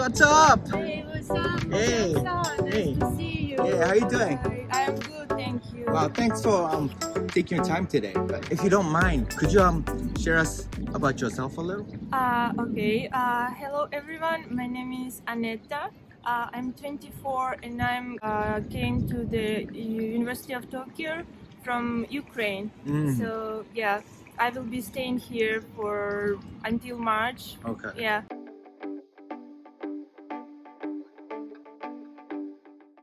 what's up? Hey, what's up? Hey, Nice hey. to see you. Hey, how you doing? I'm good, thank you. Wow, thanks for taking your time today. If you don't mind, could you share us about yourself a little? Okay. Hello, everyone. My name is Anneta. I'm 24 and I'm came to the University of Tokyo from Ukraine. So yeah, I will be staying here for until March. Okay. Yeah.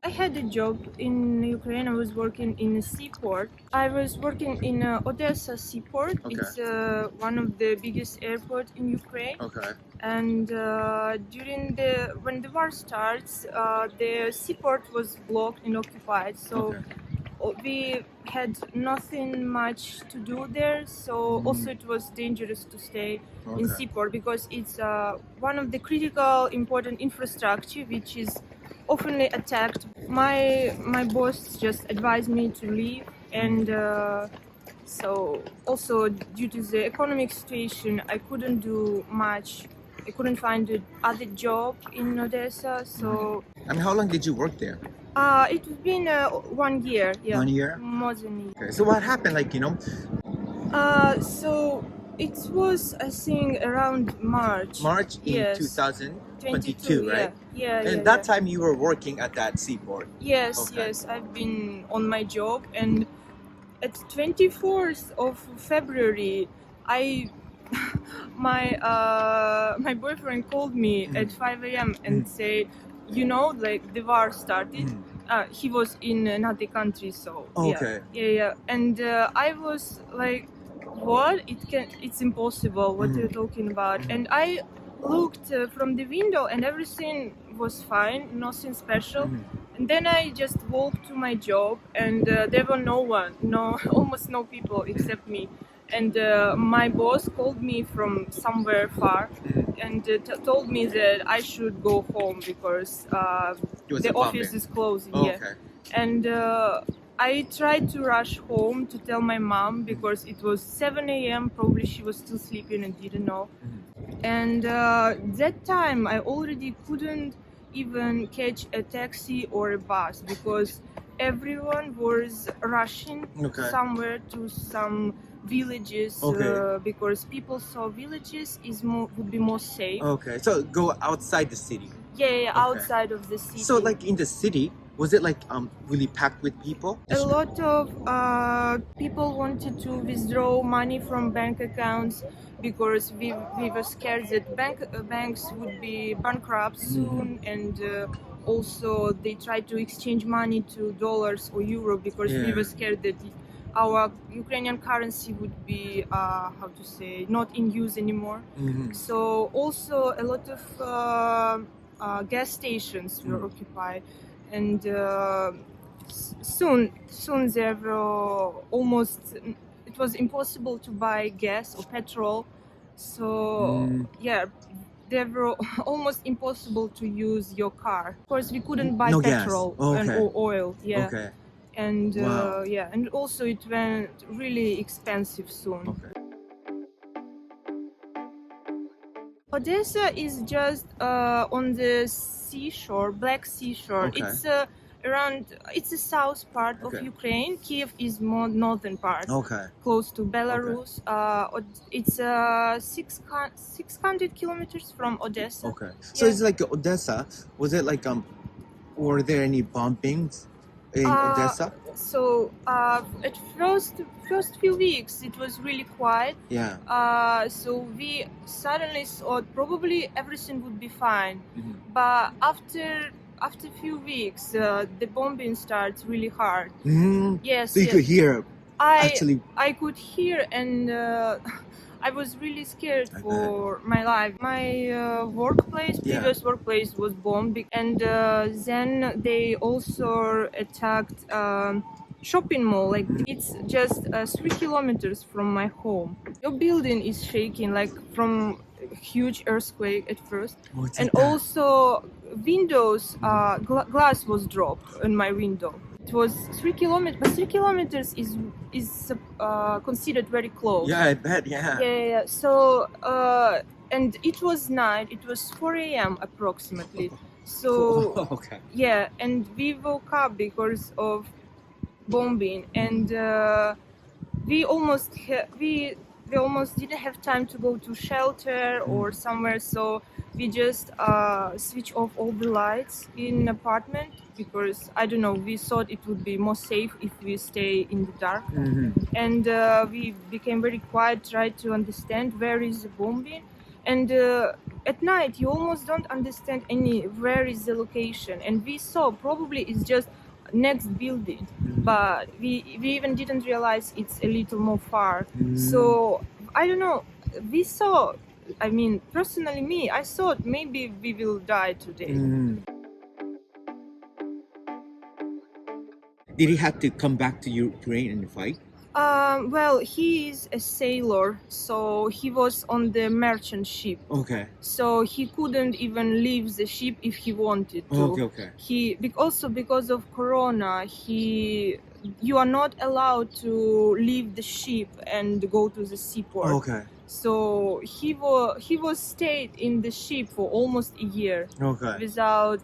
I had a job in Ukraine. I was working in a seaport. I was working in Odessa seaport. Okay. It's one of the biggest airports in Ukraine. Okay. And when the war starts, the seaport was blocked and occupied. So we had nothing much to do there. So also it was dangerous to stay in seaport because it's one of the critical important infrastructure which is often attacked. My boss just advised me to leave, and so also due to the economic situation, I couldn't do much. I couldn't find another job in Odessa. So And how long did you work there? it's been 1 year. Yeah, 1 year? More than a year. Okay. So what happened? So it was, I think, around March. March in Yes. 2022, right? Yeah. And that time you were working at that seaport. Yes, Okay. yes. I've been on my job, and at 24th of February, my boyfriend called me at 5 a.m. and said, like the war started. He was in another country, so Okay. yeah. And I was like, what? It's impossible. What you're talking about? And I looked from the window, and everything was fine, nothing special. And then I just walked to my job, and there were almost no people except me. And my boss called me from somewhere far and told me that I should go home because the office is closing. Okay. Yeah. And I tried to rush home to tell my mom because it was 7 a.m. Probably she was still sleeping and didn't know. And that time I already couldn't even catch a taxi or a bus because everyone was rushing somewhere to some villages because people saw villages would be more safe. Okay. So go outside the city. Yeah, outside of the city. So in the city, was it really packed with people? A lot of people wanted to withdraw money from bank accounts because we were scared that banks would be bankrupt soon, and also they tried to exchange money to dollars or euro because we were scared that our Ukrainian currency would be not in use anymore. So also a lot of gas stations were occupied. And soon there were it was impossible to buy gas or petrol. So they were almost impossible to use your car. Of course, we couldn't buy petrol or oil. Yeah. Okay. And and also it went really expensive soon. Okay. Odessa is just on the seashore, Black Seashore. Okay. It's the south part of Ukraine. Kiev is more northern part, close to Belarus. It's 600 kilometers from Odessa. Okay. So it's like Odessa. Was it were there any bombings in Odessa? So at first few weeks it was really quiet. Yeah. So we suddenly thought probably everything would be fine. But after a few weeks, the bombing starts really hard. Yes. So you could hear. I could hear, and I was really scared for my life. My previous workplace was bombed, and then they also attacked shopping mall. It's just 3 kilometers from my home. Your building is shaking from a huge earthquake at first, and also windows glass was dropped on my window. It was 3 kilometers, but 3 kilometers is considered very close. Yeah, I bet. Yeah. Yeah. So and it was night. It was 4 a.m. approximately. So Okay. yeah, and we woke up because of bombing, and we almost didn't have time to go to shelter or somewhere. So we just switch off all the lights in an apartment because I don't know. We thought it would be more safe if we stay in the dark, and we became very quiet, tried to understand where is the bombing. And at night, you almost don't understand where is the location. And we saw probably it's just next building, but we even didn't realize it's a little more far. So I don't know. We saw. I mean, personally, I thought maybe we will die today. Did he have to come back to Ukraine and fight? Well, he is a sailor, so he was on the merchant ship. Okay. So he couldn't even leave the ship if he wanted to. Okay. Also because of Corona, you are not allowed to leave the ship and go to the seaport. Okay. So he was stayed in the ship for almost a year. Okay. Without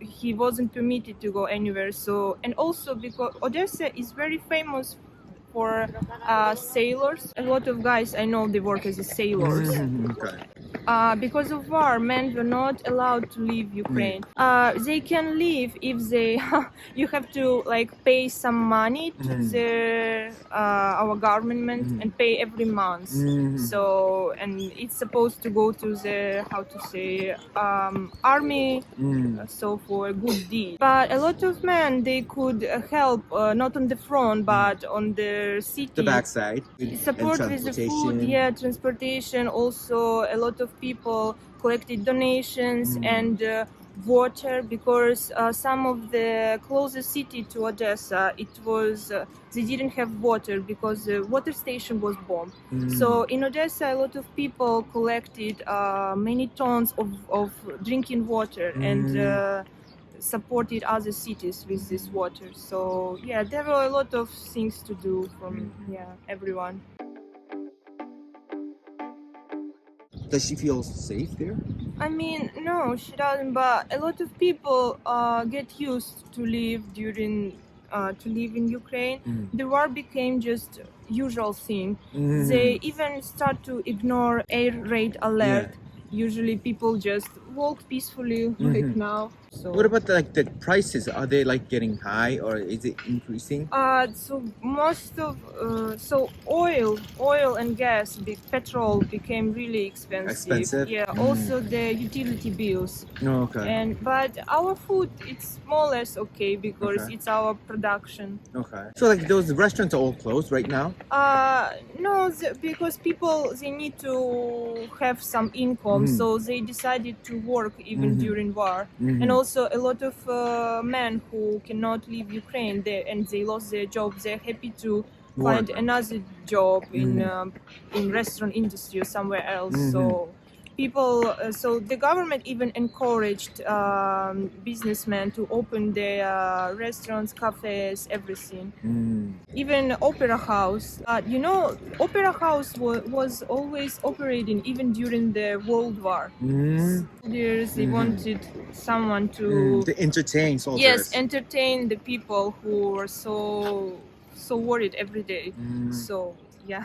he wasn't permitted to go anywhere. So, and also because Odessa is very famous for sailors. A lot of guys I know, they work as sailors. Okay. Because of war, men were not allowed to leave Ukraine. They can leave if they you have to like pay some money to our government and pay every month. So, and it's supposed to go to the army, so for a good deed. But a lot of men, they could help not on the front but on the city. The backside. Support with the food, transportation. Also, a lot of people collected donations and water, because some of the closest city to Odessa, they didn't have water because the water station was bombed. So in Odessa, a lot of people collected many tons of drinking water and supported other cities with this water. So yeah, there were a lot of things to do from everyone. Does she feel safe there? I mean, no, she doesn't. But a lot of people get used to live in Ukraine. The war became just usual thing. They even start to ignore air raid alert. Usually, people just walk peacefully like now. So. What about the prices? Are they like getting high, or is it increasing? So most of oil and gas, petrol became really expensive. Yeah. Also the utility bills. Okay. But our food, it's more or less okay because it's our production. Okay. So like those restaurants are all closed right now? No, because people, they need to have some income, so they decided to work even during war. And also a lot of men who cannot leave Ukraine and they lost their job, they're happy to find another job in restaurant industry or somewhere else. So people, so the government even encouraged businessmen to open their restaurants, cafes, everything. Even opera house. Opera house was always operating even during the World War. They wanted someone to entertain soldiers. Yes, entertain the people who were so worried every day. So yeah.